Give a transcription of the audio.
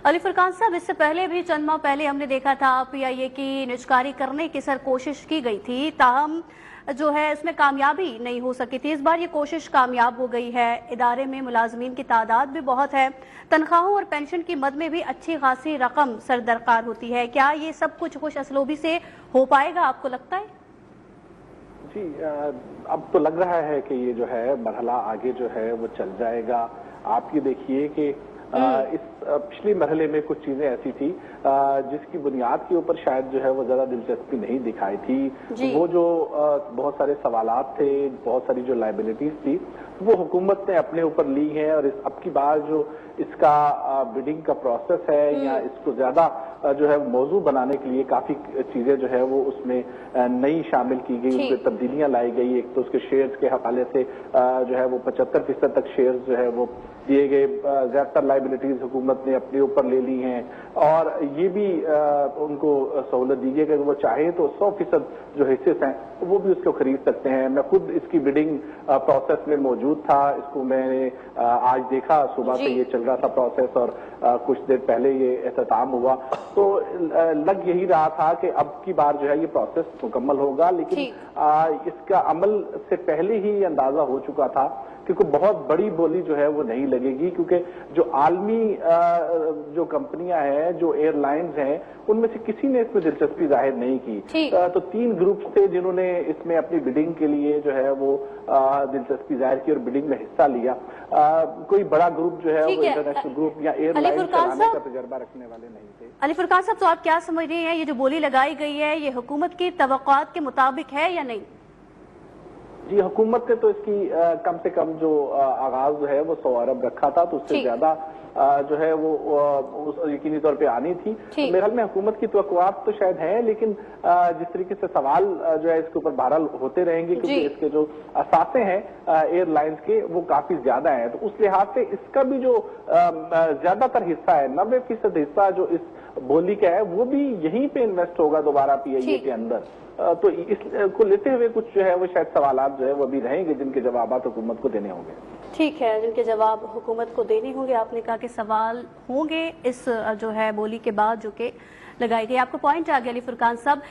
अली फुरकान साहब, इससे पहले भी चंद माह पहले हमने देखा था PIA की निजकारी करने की कोशिश की गई थी, ताहम जो है उसमें कामयाबी नहीं हो सकी थी। इस बार ये कोशिश कामयाब हो गई है। इदारे में मुलाजमीन की तादाद भी बहुत है, तनख्वाहों और पेंशन की मद में भी अच्छी खासी रकम सरदरकार होती है। क्या ये सब कुछ खुश असलोबी से हो पाएगा, आपको लगता है? जी, अब तो लग रहा है कि ये जो है मरहला आगे जो है वो चल जाएगा। आप ये देखिए कि इस पिछले मरहले में कुछ चीजें ऐसी थी जिसकी बुनियाद के ऊपर शायद जो है वो ज्यादा दिलचस्पी नहीं दिखाई थी। वो जो बहुत सारे सवालात थे, बहुत सारी जो लायबिलिटीज थी, वो हुकूमत ने अपने ऊपर ली है। और अब की बार जो इसका बिडिंग का प्रोसेस है या इसको ज्यादा जो है मौजू बनाने के लिए काफी चीजें जो है वो उसमें नई शामिल की गई, उसमें तब्दीलियां लाई गई। एक तो उसके शेयर्स के हवाले से जो है वो 75% तक शेयर्स जो है वो दिए गए, ज्यादातर लाइबिलिटीज हुकूमत ने अपने ऊपर ले ली हैं। और ये भी उनको सहूलत दी गई कि वो चाहे तो 100% जो हिस्से हैं वो भी उसको खरीद सकते हैं। मैं खुद इसकी बिडिंग प्रोसेस में मौजूद था, इसको मैंने आज देखा, सुबह से ये चल रहा था प्रोसेस और कुछ देर पहले ये एहतताम हुआ। तो लग यही रहा था कि अब की बार जो है ये प्रोसेस मुकम्मल होगा, लेकिन इसका अमल से पहले ही ये अंदाजा हो चुका था क्योंकि बहुत बड़ी बोली जो है वो नहीं लगेगी, क्योंकि जो आलमी जो कंपनियां हैं, जो एयरलाइंस हैं, उनमें से किसी ने इसमें दिलचस्पी जाहिर नहीं की। तो 3 ग्रुप थे जिन्होंने इसमें अपनी बिडिंग के लिए जो है वो दिलचस्पी जाहिर की और बिडिंग में हिस्सा लिया। कोई बड़ा ग्रुप जो है वो इंटरनेशनल ग्रुप या एयरलाइन चलाने का तजर्बा रखने वाले नहीं थे। अली फुरकान साहब, तो आप क्या समझ रहे हैं, ये जो बोली लगाई गई है ये हुकूमत की तवक्कुआत के मुताबिक है या नहीं? जी, हुकूमत ने तो इसकी कम से कम जो आगाज जो है वो 100 अरब रखा था, तो उससे ज्यादा जो है वो यकीनी तौर पे आनी थी। मेरे ख्याल में हुकूमत की तवक्कुआत तो शायद है, लेकिन जिस तरीके से सवाल जो है इसके ऊपर बहरहाल होते रहेंगे, क्योंकि इसके जो असासे हैं एयरलाइंस के वो काफी ज्यादा हैं। तो उस लिहाज से इसका भी जो ज्यादातर हिस्सा है, 90% हिस्सा जो इस बोली का है, वो भी यहीं पे इन्वेस्ट होगा दोबारा PIA के अंदर। तो इसको लेते हुए कुछ जो है वो शायद सवालात जो है वो भी रहेंगे जिनके जवाब हुकूमत को देने होंगे। ठीक है, जिनके जवाब हुकूमत को देने होंगे। आपने कहा कि सवाल होंगे इस जो है बोली के बाद जो कि लगाई गई। आपको पॉइंट आ गया अली फुरकान साहब।